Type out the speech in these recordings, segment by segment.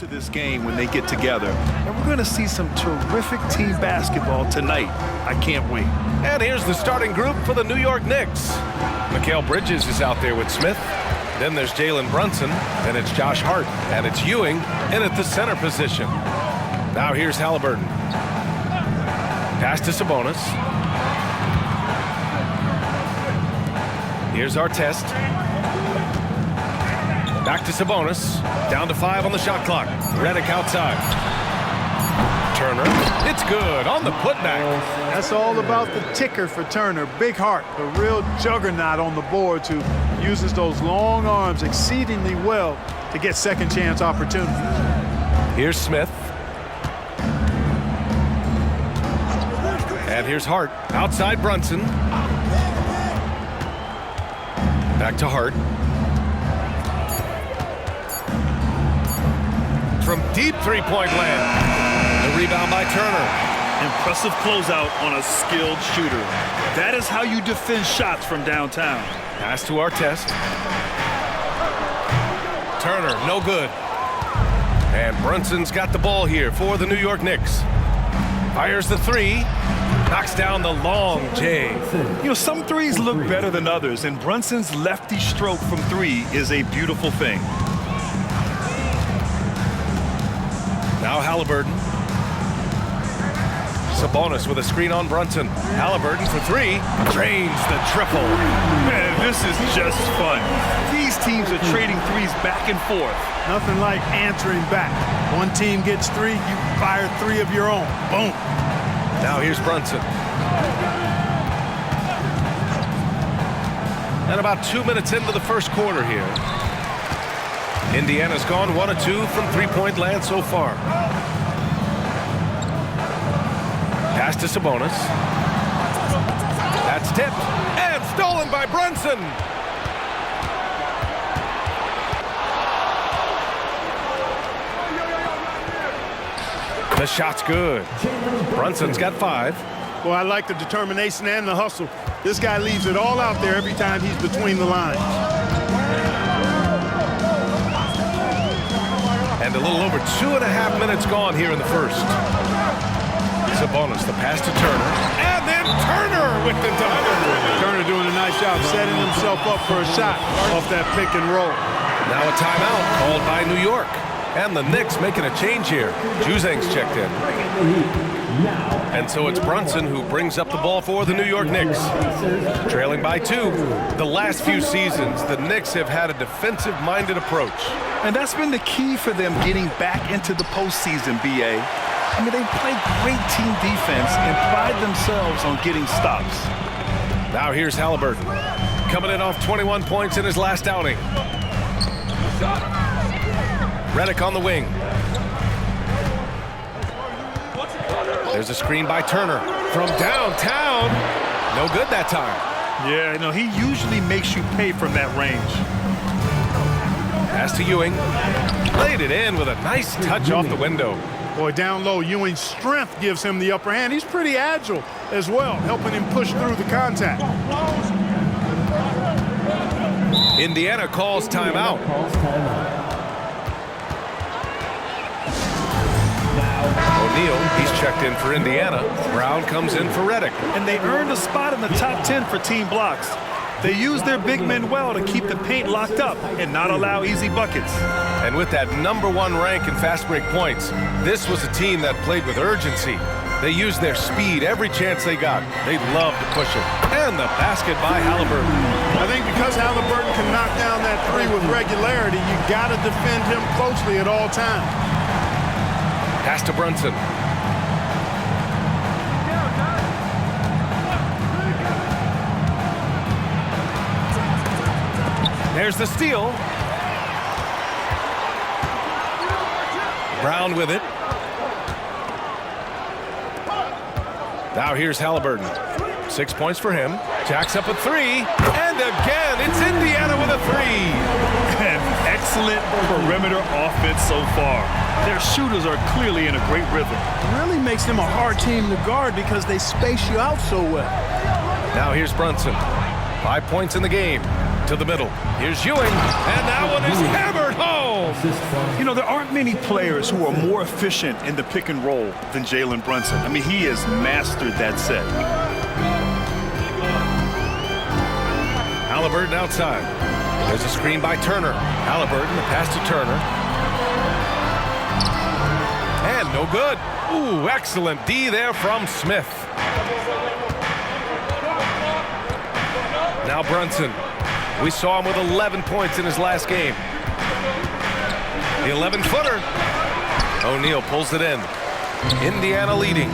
to this game when they get together. And we're going to see some terrific team basketball tonight. I can't wait. And here's the starting group for the New York Knicks. Mikal Bridges is out there with Smith. Then there's Jalen Brunson. Then it's Josh Hart. And it's Ewing in at the center position. Now here's Haliburton. Pass to Sabonis. Here's Artest. Back to Sabonis. Down to 5 on the shot clock. Redick outside. Turner. It's good on the putback. That's all about the ticker for Turner. Big heart, a real juggernaut on the boards who uses those long arms exceedingly well to get second chance opportunities. Here's Smith. And here's Hart. Outside Brunson. Back to Hart. From deep three-point land. The rebound by Turner. Impressive closeout on a skilled shooter. That is how you defend shots from downtown. Pass to Artest. Turner, no good. And Brunson's got the ball here for the New York Knicks. Fires the three. Knocks down the long J. You know, some threes look better than others, and Brunson's lefty stroke from three is a beautiful thing. Now Haliburton. Sabonis with a screen on Brunson. Haliburton for three. Drains the triple. Man, this is just fun. These teams are trading threes back and forth. Nothing like answering back. One team gets three, you fire three of your own. Boom. Now here's Brunson. And about 2 minutes into the first quarter here. Indiana's gone 1 of 2 from three-point land so far. Pass to Sabonis. That's tipped and stolen by Brunson. The shot's good. Brunson's got 5. Well, I like the determination and the hustle. This guy leaves it all out there every time he's between the lines. And a little over 2.5 minutes gone here in the first. Sabonis, the pass to Turner. And then Turner with the dunk. Turner doing a nice job setting himself up for a shot off that pick and roll. Now a timeout called by New York. And the Knicks making a change here. Juzang's checked in. And so it's Brunson who brings up the ball for the New York Knicks. Trailing by 2. The last few seasons, the Knicks have had a defensive-minded approach. And that's been the key for them getting back into the postseason, B.A. I mean, they play great team defense and pride themselves on getting stops. Now here's Haliburton. Coming in off 21 points in his last outing. Redick on the wing. There's a screen by Turner from downtown. No good that time. Yeah, no, he usually makes you pay from that range. Pass to Ewing. Laid it in with a nice touch off the window. Boy, down low, Ewing's strength gives him the upper hand. He's pretty agile as well, helping him push through the contact. Indiana calls timeout. O'Neal, he's checked in for Indiana. Brown comes in for Redick. And they earned a spot in the top 10 for team blocks. They use their big men well to keep the paint locked up and not allow easy buckets. And with that #1 rank in fast break points, this was a team that played with urgency. They used their speed every chance they got. They loved to push it. And the basket by Haliburton. I think because Haliburton can knock down that three with regularity, you got to defend him closely at all times. Pass to Brunson. There's the steal. Brown with it. Now here's Haliburton. 6 points for him. Jacks up a three. And again, it's Indiana with a three. An excellent perimeter offense so far. Their shooters are clearly in a great rhythm. It really makes them a hard team to guard because they space you out so well. Now here's Brunson. 5 points in the game. To the middle. Here's Ewing. And that one is hammered home. You know, there aren't many players who are more efficient in the pick and roll than Jalen Brunson. I mean, he has mastered that set. Haliburton outside. There's a screen by Turner. Haliburton, the pass to Turner. And no good. Ooh, excellent D there from Smith. Now Brunson. We saw him with 11 points in his last game. The 11-footer. O'Neal pulls it in. Indiana leading.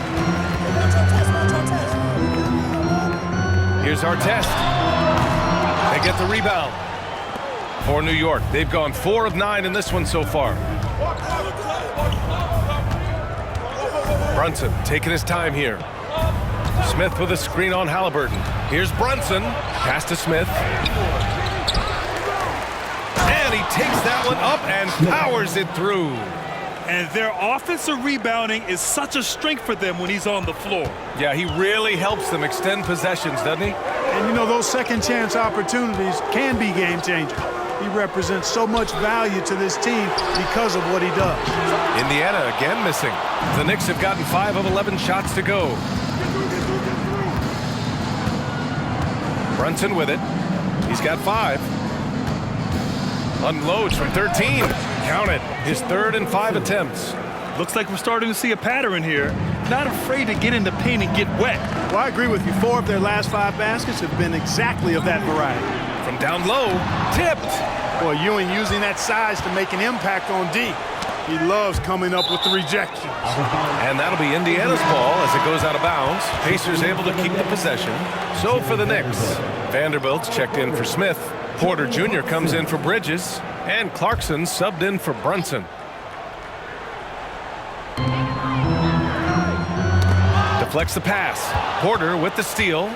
Here's Artest. They get the rebound for New York. They've gone 4 of 9 in this one so far. Brunson taking his time here. Smith with a screen on Haliburton. Here's Brunson. Pass to Smith. And he takes that one up and powers it through. And their offensive rebounding is such a strength for them when he's on the floor. Yeah, he really helps them extend possessions, doesn't he? And you know, those second chance opportunities can be game changers. He represents so much value to this team because of what he does. Indiana again missing. The Knicks have gotten 5 of 11 shots to go. Brunson with it. He's got 5. Unloads from 13. Count it. His 3rd and 5 attempts. Looks like we're starting to see a pattern here. Not afraid to get in the paint and get wet. Well, I agree with you. 4 of their last 5 baskets have been exactly of that variety. From down low, tipped. Boy, Ewing using that size to make an impact on D. He loves coming up with the rejections. And that'll be Indiana's ball as it goes out of bounds. Pacers able to keep the possession. So for the Knicks, Vanderbilt's checked in for Smith. Porter Jr. comes in for Bridges. And Clarkson subbed in for Brunson. Deflects the pass. Porter with the steal.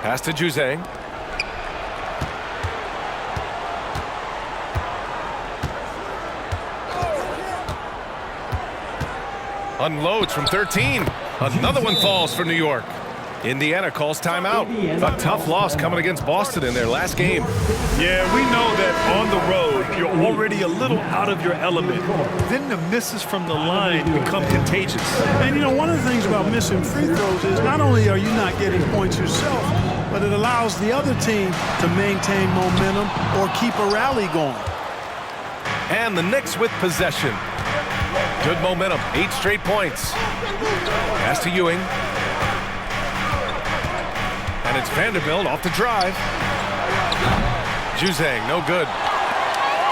Pass to Juzang. Unloads from 13. Another one falls for New York. Indiana calls timeout. A tough loss coming against Boston in their last game. Yeah, we know that on the road, you're already a little out of your element. Then the misses from the line become contagious. And, you know, one of the things about missing free throws is not only are you not getting points yourself, but it allows the other team to maintain momentum or keep a rally going. And the Knicks with possession. Good momentum, 8 straight points. Pass to Ewing. And it's Vanderbilt off the drive. Juzang, no good.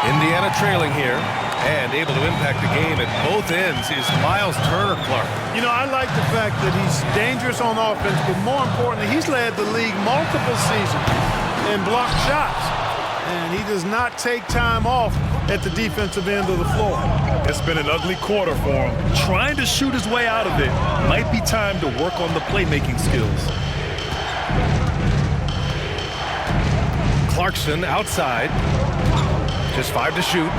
Indiana trailing here and able to impact the game at both ends is Miles Turner-Clark. You know, I like the fact that he's dangerous on offense, but more importantly, he's led the league multiple seasons in blocked shots. And he does not take time off at the defensive end of the floor. It's been an ugly quarter for him. Trying to shoot his way out of it. Might be time to work on the playmaking skills. Clarkson outside. Just 5 to shoot.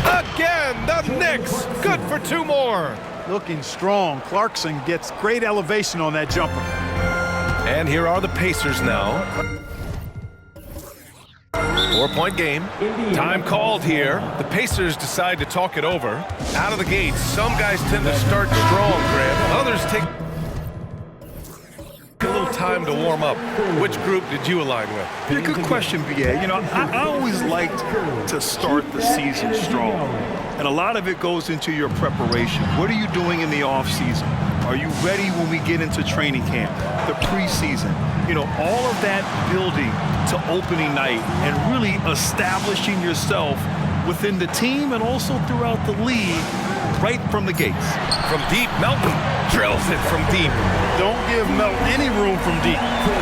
Again, the Knicks. Good for 2 more. Looking strong. Clarkson gets great elevation on that jumper. And here are the Pacers now. 4-point game. Time called here. The Pacers decide to talk it over. Out of the gate, some guys tend to start strong, Grant. Others take a little time to warm up. Which group did you align with? Yeah, good question, B.A. You know, I always liked to start the season strong. And a lot of it goes into your preparation. What are you doing in the offseason? Are you ready when we get into training camp, the preseason? You know, all of that building to opening night and really establishing yourself within the team and also throughout the league right from the gates. From deep, Melton drills it from deep. Don't give Melton any room from deep.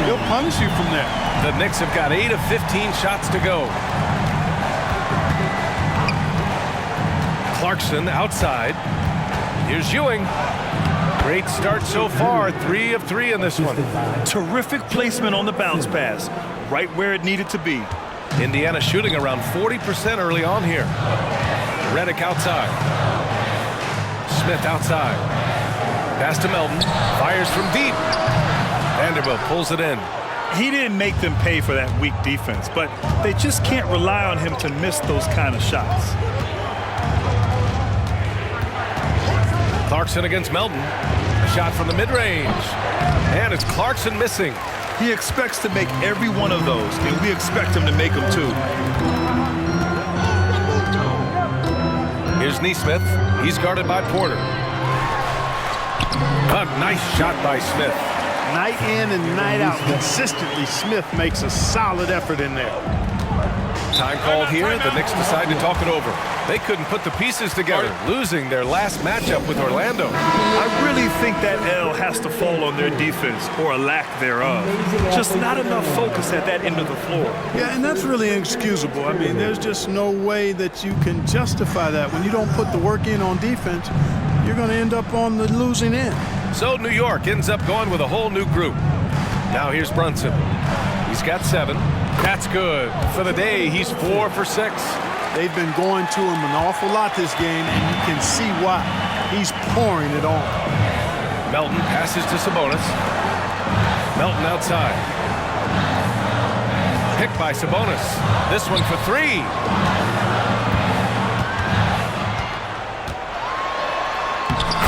He'll punish you from there. The Knicks have got 8 of 15 shots to go. Clarkson outside. Here's Ewing. Great start so far, 3 of 3 in this one. Terrific placement on the bounce pass, right where it needed to be. Indiana shooting around 40% early on here. Redick outside. Smith outside. Pass to Melton. Fires from deep. Vanderbilt pulls it in. He didn't make them pay for that weak defense, but they just can't rely on him to miss those kind of shots. Clarkson against Melton. A shot from the mid-range. And it's Clarkson missing. He expects to make every one of those, and we expect him to make them too. Here's Neesmith. He's guarded by Porter. A nice shot by Smith. Night in and night out, consistently, Smith makes a solid effort in there. Time called here. The Knicks decide to talk it over. They couldn't put the pieces together, losing their last matchup with Orlando. I really think that L has to fall on their defense, or a lack thereof. Just not enough focus at that end of the floor. Yeah, and that's really inexcusable. I mean, there's just no way that you can justify that. When you don't put the work in on defense, you're going to end up on the losing end. So New York ends up going with a whole new group. Now here's Brunson. He's got 7. That's good. For the day, he's 4 for 6. They've been going to him an awful lot this game, and you can see why. He's pouring it on. Melton passes to Sabonis. Melton outside. Picked by Sabonis. This one for 3.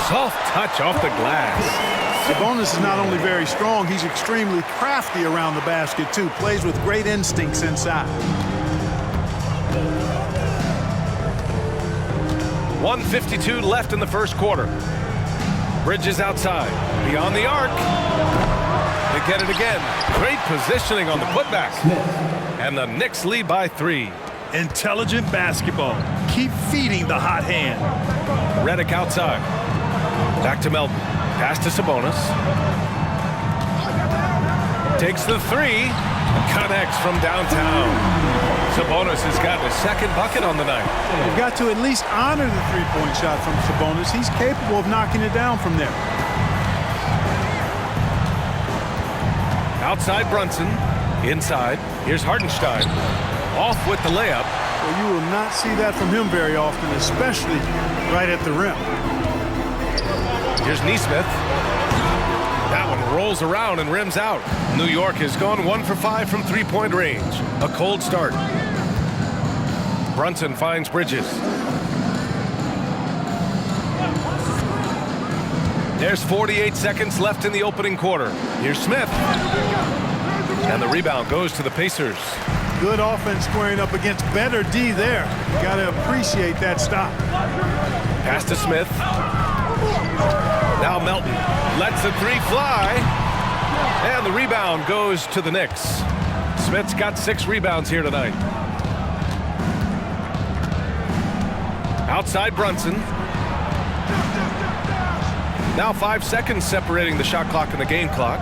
Soft touch off the glass. Sabonis is not only very strong, he's extremely crafty around the basket, too. Plays with great instincts inside. 1:52 left in the first quarter. Bridges outside. Beyond the arc. They get it again. Great positioning on the putback. And the Knicks lead by 3. Intelligent basketball. Keep feeding the hot hand. Redick outside. Back to Melton. Pass to Sabonis. Takes the 3. Connects from downtown. Sabonis has gotten a second bucket on the night. You've got to at least honor the three-point shot from Sabonis. He's capable of knocking it down from there. Outside Brunson. Inside. Here's Hartenstein. Off with the layup. Well, you will not see that from him very often, especially right at the rim. Here's Neesmith. That one rolls around and rims out. New York has gone 1 for 5 from three-point range. A cold start. Brunson finds Bridges. There's 48 seconds left in the opening quarter. Here's Smith. And the rebound goes to the Pacers. Good offense squaring up against better D there. You got to appreciate that stop. Pass to Smith. Now Melton lets the 3 fly. And the rebound goes to the Knicks. Smith's got 6 rebounds here tonight. Outside Brunson. Now 5 seconds separating the shot clock and the game clock.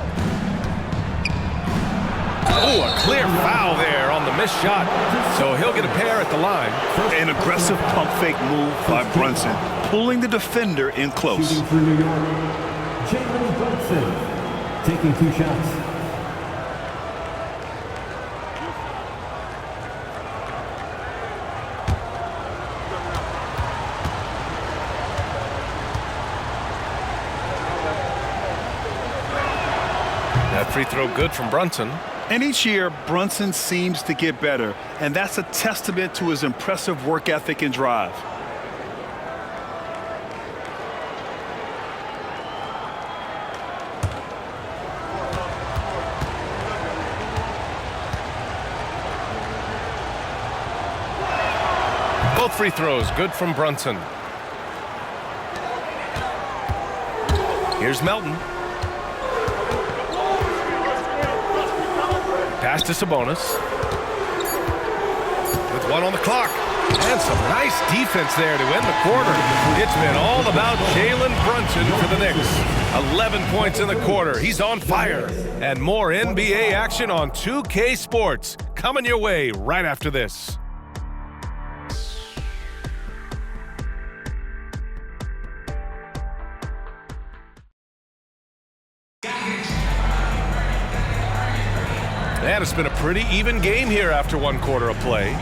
Oh, a clear foul there on the missed shot. So he'll get a pair at the line. An aggressive pump fake move by Brunson, pulling the defender in close. Shooting for New York, Jalen Brunson, taking 2 shots. That free throw good from Brunson. And each year, Brunson seems to get better, and that's a testament to his impressive work ethic and drive. Both free throws good from Brunson. Here's Melton. Pass to Sabonis. With 1 on the clock. And some nice defense there to end the quarter. It's been all about Jalen Brunson for the Knicks. 11 points in the quarter. He's on fire. And more NBA action on 2K Sports coming your way right after this. And it's been a pretty even game here after 1 quarter of play.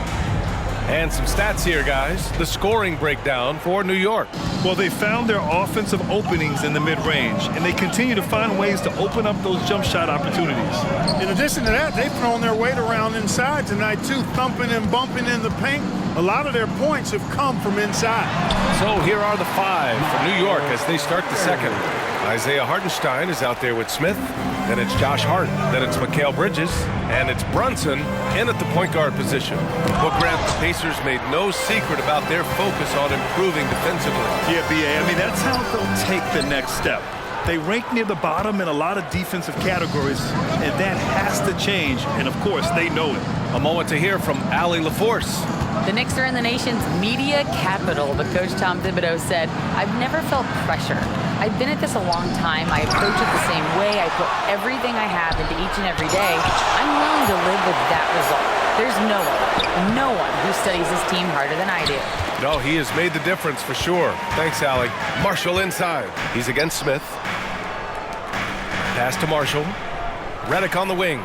And some stats here, guys. The scoring breakdown for New York. Well, they found their offensive openings in the mid-range, and they continue to find ways to open up those jump shot opportunities. In addition to that, they've thrown their weight around inside tonight, too, thumping and bumping in the paint. A lot of their points have come from inside. So here are the 5 for New York as they start the second. Isaiah Hartenstein is out there with Smith. Then it's Josh Hart. Then it's Mikal Bridges. And it's Brunson in at the point guard position. Well, Grant, the Pacers made no secret about their focus on improving defensively. Yeah, B.A., I mean, that's how they'll take the next step. They rank near the bottom in a lot of defensive categories, and that has to change, and of course, they know it. A moment to hear from Allie LaForce. The Knicks are in the nation's media capital, but Coach Tom Thibodeau said, "I've never felt pressure. I've been at this a long time. I approach it the same way. I put everything I have into each and every day. I'm willing to live with that result. There's no one who studies this team harder than I do." No, he has made the difference for sure. Thanks, Allie. Marshall inside. He's against Smith. Pass to Marshall. Redick on the wing.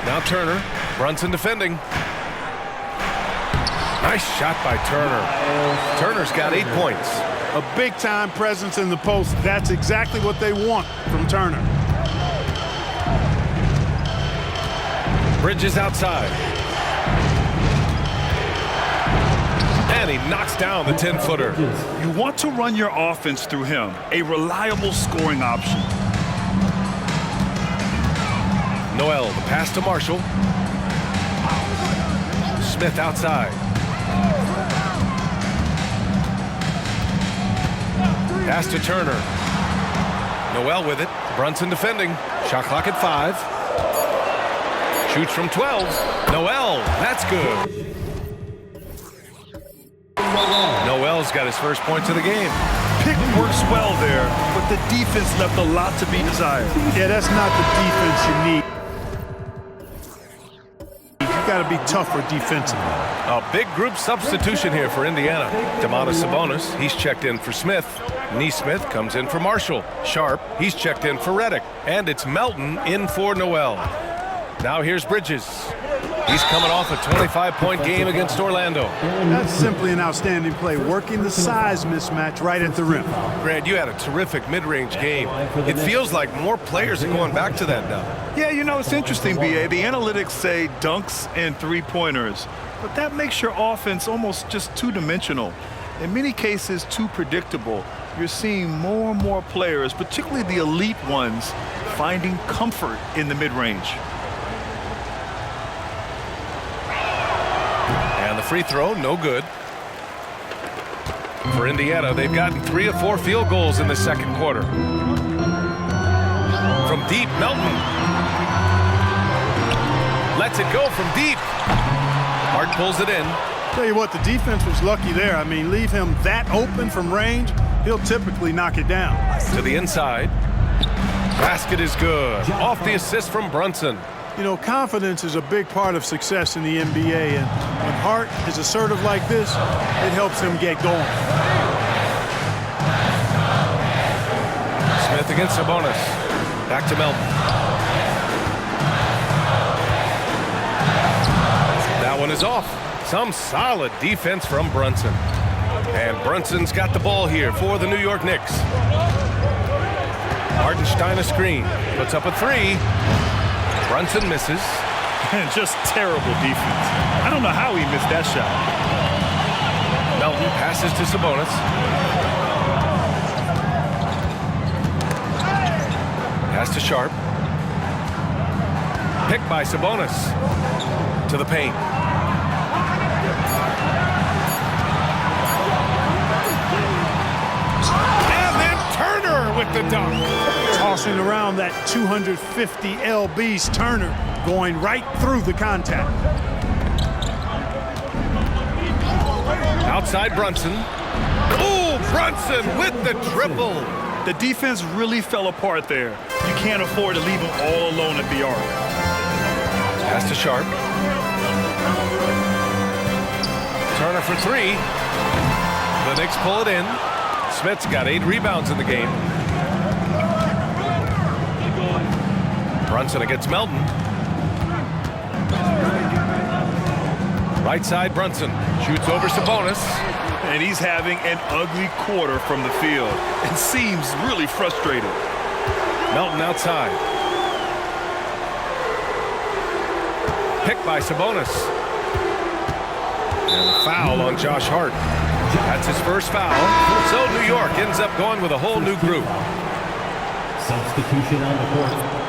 Now Turner. Brunson defending. Nice shot by Turner. Turner's got 8 points. A big-time presence in the post. That's exactly what they want from Turner. Bridges outside. And he knocks down the 10-footer. You want to run your offense through him, a reliable scoring option. Noel, the pass to Marshall. Smith outside. Pass to Turner. Noel with it. Brunson defending. Shot clock at 5. Shoots from 12. Noel, that's good. Noel's got his first points of the game. Pick works well there, but the defense left a lot to be desired. Yeah, that's not the defense you need. You got to be tougher defensively. A big group substitution here for Indiana. Domantas Sabonis, he's checked in for Smith. Nesmith comes in for Marshall. Sharp, he's checked in for Redick. And it's Melton in for Noel. Now here's Bridges. He's coming off a 25-point game against Orlando. That's simply an outstanding play, working the size mismatch right at the rim. Grant, you had a terrific mid-range game. It feels like more players are going back to that now. Yeah, you know, it's interesting, B.A. The analytics say dunks and three-pointers, but that makes your offense almost just two-dimensional. In many cases, too predictable. You're seeing more and more players, particularly the elite ones, finding comfort in the mid-range. And the free throw, no good. For Indiana, they've gotten 3 of 4 field goals in the second quarter. From deep, Melton. Lets it go from deep. Hart pulls it in. Tell you what, the defense was lucky there. I mean, leave him that open from range, he'll typically knock it down. To the inside. Basket is good. Off the assist from Brunson. You know, confidence is a big part of success in the NBA, and when Hart is assertive like this, it helps him get going. Smith against Sabonis. Back to Melton. That one is off. Some solid defense from Brunson. And Brunson's got the ball here for the New York Knicks. Hartenstein a screen. Puts up a 3. Brunson misses. And just terrible defense. I don't know how he missed that shot. Melton passes to Sabonis. Pass to Sharp. Picked by Sabonis. To the paint. And then Turner with the dunk. Tossing around that 250 lbs, Turner going right through the contact. Outside Brunson. Oh, Brunson with the triple. The defense really fell apart there. You can't afford to leave them all alone at the arc. Pass to Sharp. Turner for 3. The Knicks pull it in. Smith's got 8 rebounds in the game. Brunson against Melton. Right side, Brunson shoots over Sabonis. And he's having an ugly quarter from the field and seems really frustrated. Melton outside. Picked by Sabonis. And a foul on Josh Hart. That's his first foul. So New York ends up going with a whole new group. Substitution on the court.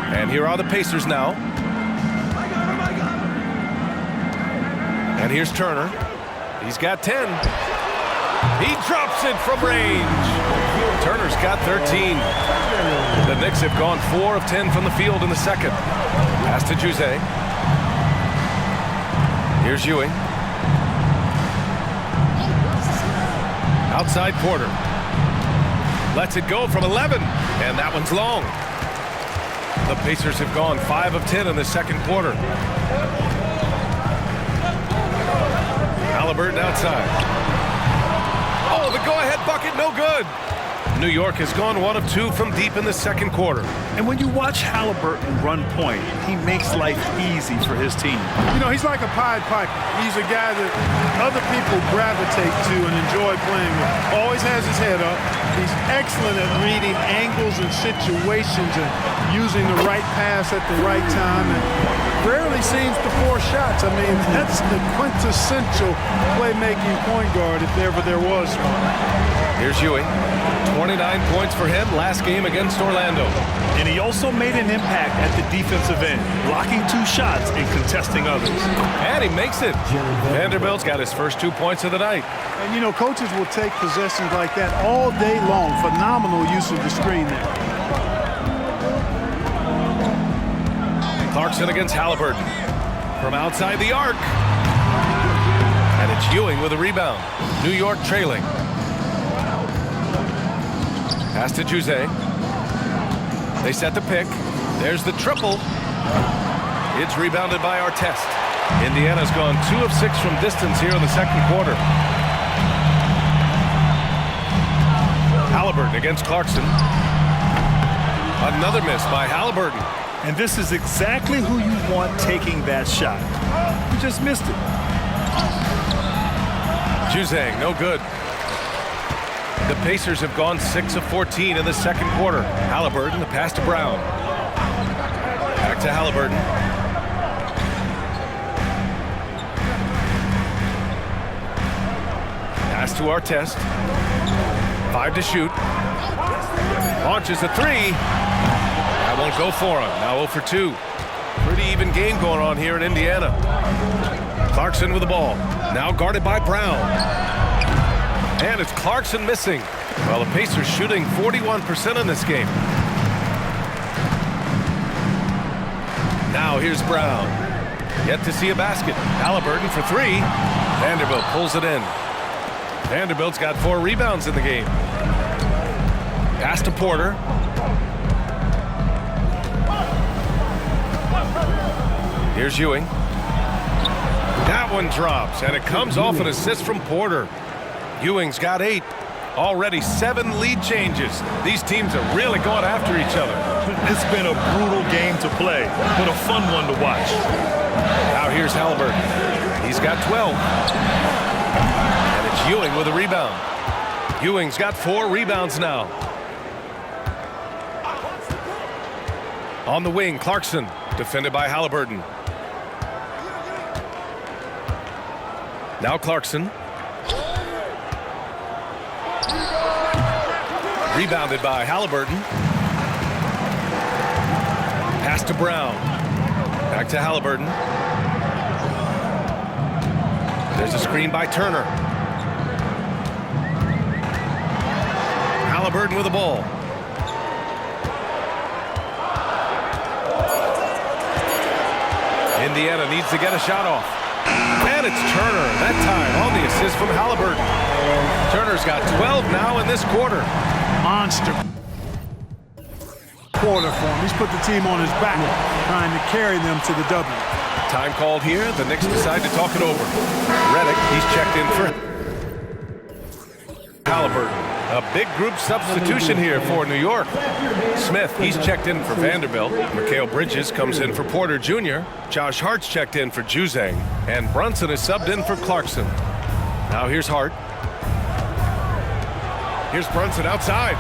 And here are the Pacers now. And here's Turner. He's got 10. He drops it from range. Turner's got 13. The Knicks have gone 4 of 10 from the field in the second. Pass to Juzang. Here's Ewing. Outside Porter. Lets it go from 11. And that one's long. The Pacers have gone 5 of 10 in the second quarter. Haliburton outside. Oh, the go-ahead bucket, no good. New York has gone 1 of 2 from deep in the second quarter. And when you watch Haliburton run point, he makes life easy for his team. You know, he's like a Pied Piper. He's a guy that other people gravitate to and enjoy playing with. Always has his head up. He's excellent at reading angles and situations and using the right pass at the right time, and rarely seems to force shots. I mean, that's the quintessential playmaking point guard if ever there was one. Here's Ewing. 29 points for him last game against Orlando. And he also made an impact at the defensive end, blocking 2 shots and contesting others. And he makes it. Vanderbilt's got his first 2 points of the night. And, you know, coaches will take possessions like that all day long. Phenomenal use of the screen there. Clarkson against Haliburton. From outside the arc. And it's Ewing with a rebound. New York trailing. Pass to Juzang. They set the pick. There's the triple. It's rebounded by Artest. Indiana's gone 2 of 6 from distance here in the second quarter. Haliburton against Clarkson. Another miss by Haliburton. And this is exactly who you want taking that shot. You just missed it. Juzang, no good. The Pacers have gone 6 of 14 in the second quarter. Haliburton, the pass to Brown. Back to Haliburton. Pass to Artest. 5 to shoot. Launches a 3. That won't go for him. Now 0 for 2. Pretty even game going on here in Indiana. Clarkson with the ball. Now guarded by Brown. And it's Clarkson missing. Well, the Pacers shooting 41% in this game. Now here's Brown. Yet to see a basket. Haliburton for 3. Vanderbilt pulls it in. Vanderbilt's got 4 rebounds in the game. Pass to Porter. Here's Ewing. That one drops, and it comes off an assist from Porter. Ewing's got 8. Already 7 lead changes. These teams are really going after each other. It's been a brutal game to play, but a fun one to watch. Now here's Haliburton. He's got 12. And it's Ewing with a rebound. Ewing's got 4 rebounds now. On the wing, Clarkson, defended by Haliburton. Now Clarkson. Rebounded by Haliburton. Pass to Brown. Back to Haliburton. There's a screen by Turner. Haliburton with the ball. Indiana needs to get a shot off. And it's Turner, that time on the assist from Haliburton. Turner's got 12 now in this quarter. Monster quarter for him. He's put the team on his back, trying to carry them to the W. Time called here. The Knicks decide to talk it over. Reddick, he's checked in for Haliburton. A big group substitution here for New York. Smith, he's checked in for Vanderbilt. Mikal Bridges comes in for Porter Jr. Josh Hart's checked in for Juzang. And Brunson is subbed in for Clarkson. Now here's Hart. Here's Brunson outside.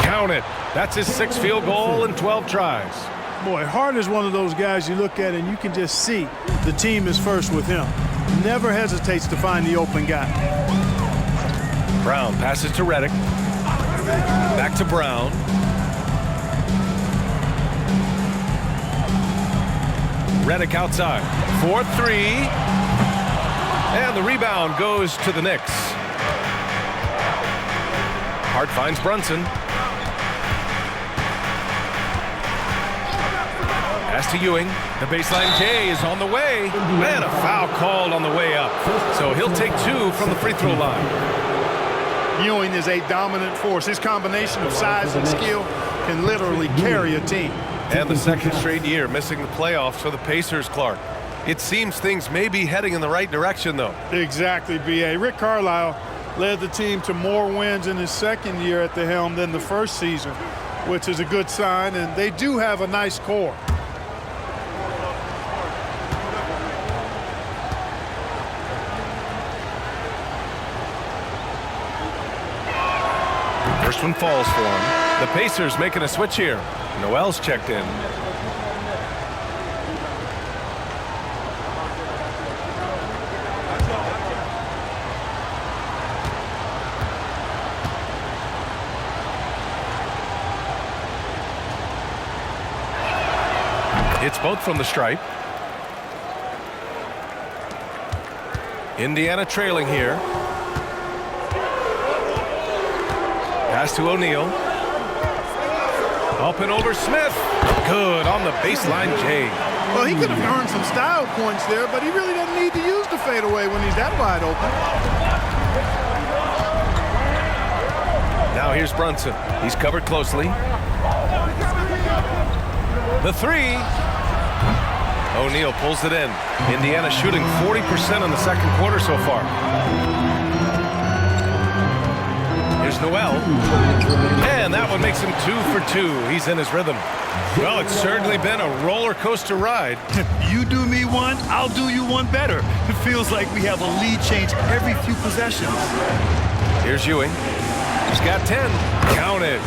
Count it. That's his 6th field goal in 12 tries. Boy, Hart is one of those guys you look at and you can just see the team is first with him. Never hesitates to find the open guy. Brown passes to Reddick. Back to Brown. Reddick outside. 4-3. And the rebound goes to the Knicks. Hart finds Brunson. Pass to Ewing. The baseline J is on the way. And a foul called on the way up. So he'll take 2 from the free throw line. Ewing is a dominant force. His combination of size and skill can literally carry a team. And the 2nd straight year missing the playoffs for the Pacers, Clark. It seems things may be heading in the right direction, though. Exactly, B.A. Rick Carlisle led the team to more wins in his 2nd year at the helm than the first season, which is a good sign, and they do have a nice core. First one falls for him. The Pacers making a switch here. Noel's checked in. It's both from the stripe. Indiana trailing here. Pass to O'Neal. Up and over Smith. Good on the baseline J. Well, he could have earned some style points there, but he really doesn't need to use the fadeaway when he's that wide open. Now here's Brunson. He's covered closely. The 3. O'Neal pulls it in. Indiana shooting 40% in the 2nd quarter so far. Here's Noel. And that one makes him 2 for 2. He's in his rhythm. Well, it's certainly been a roller coaster ride. You do me one, I'll do you one better. It feels like we have a lead change every few possessions. Here's Ewing. He's got 10. Count it.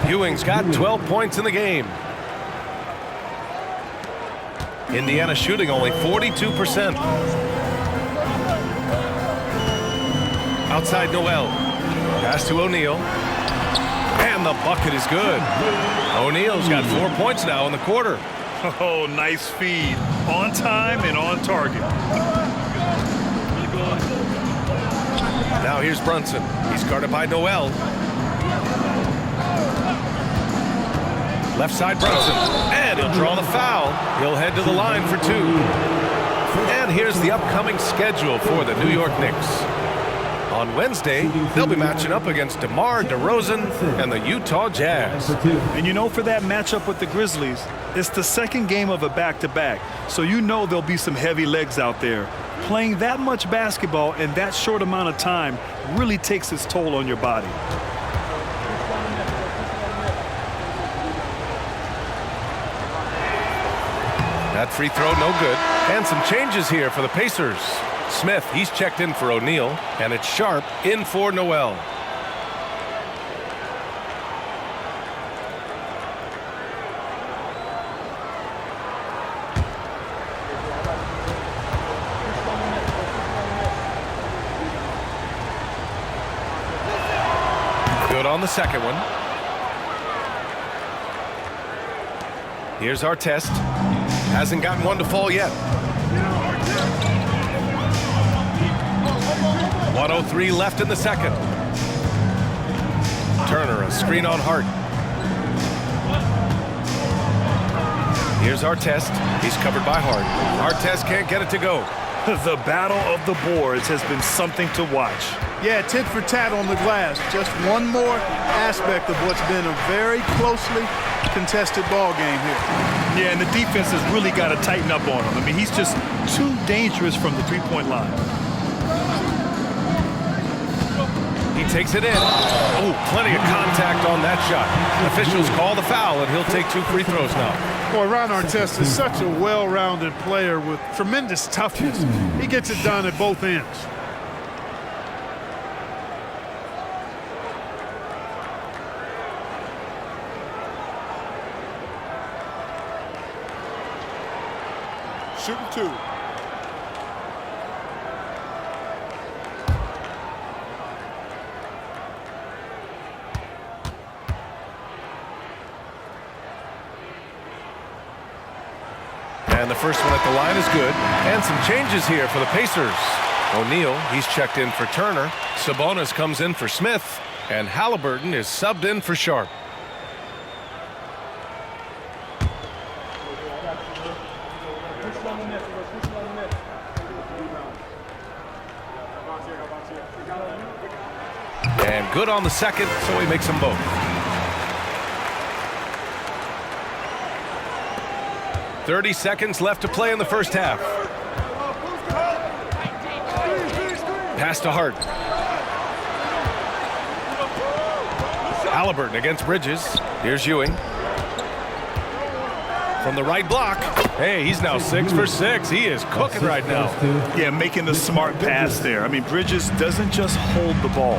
Ewing's got 12 points in the game. Indiana shooting only 42%. Outside Noel. Pass to O'Neal. And the bucket is good. O'Neal's got 4 points now in the quarter. Oh, nice feed. On time and on target. Now here's Brunson. He's guarded by Noel. Left side Brunson. And he'll draw the foul. He'll head to the line for 2. And here's the upcoming schedule for the New York Knicks. On Wednesday, they'll be matching up against DeMar DeRozan and the Utah Jazz. And you know, for that matchup with the Grizzlies, it's the 2nd game of a back-to-back. So you know there'll be some heavy legs out there. Playing that much basketball in that short amount of time really takes its toll on your body. That free throw no good. And some changes here for the Pacers. Smith, he's checked in for O'Neal, and it's Sharp in for Noel. Good on the second one. Here's our test. Hasn't gotten one to fall yet. 1:03 left in the second. Turner, a screen on Hart. Here's Artest. He's covered by Hart. Artest can't get it to go. The battle of the boards has been something to watch. Yeah, tit for tat on the glass. Just one more aspect of what's been a very closely contested ball game here. Yeah, and the defense has really got to tighten up on him. I mean, he's just too dangerous from the three-point line. He takes it in. Oh, plenty of contact on that shot. Officials call the foul, and he'll take 2 free throws now. Boy, Ron Artest is such a well-rounded player with tremendous toughness. He gets it done at both ends. Shooting 2. And the first one at the line is good. And some changes here for the Pacers. O'Neal, he's checked in for Turner. Sabonis comes in for Smith. And Haliburton is subbed in for Sharp. And good on the second, so he makes them both. .30 seconds left to play in the first half. Pass to Hart. Haliburton against Bridges. Here's Ewing. From the right block. Hey, he's now 6 for 6. He is cooking right now. Yeah, making the smart pass there. I mean, Bridges doesn't just hold the ball.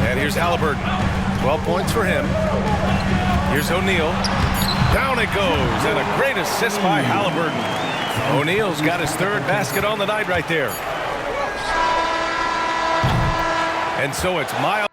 And here's Haliburton. 12 points for him. Here's O'Neal. Down it goes, and a great assist by Haliburton. O'Neal's got his 3rd basket on the night right there. And so it's Miles.